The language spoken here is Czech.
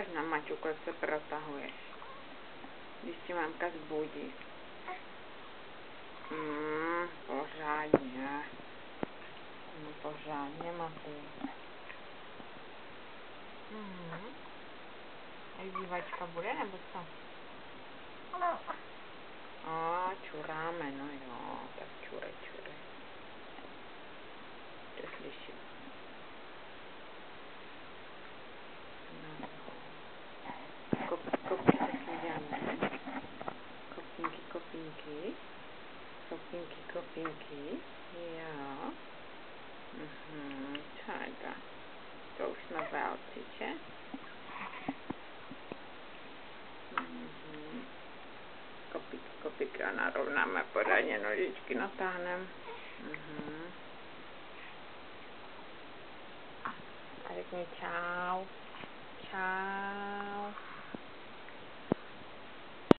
Ukaž nám, Maťuko, jak se protahuješ, když tě mamka zbudí. Pořádně. Pořádně, Maty. A dívačka bude, nebo co? Čuráme, no jo, tak čurej. To slyším. No. Kopy taky uděláme. Kopinky. Jo. Tak. To už jsme velcí, že? Kopiky a narovnáme pořádně, nožičky natáhneme. A řekni čau.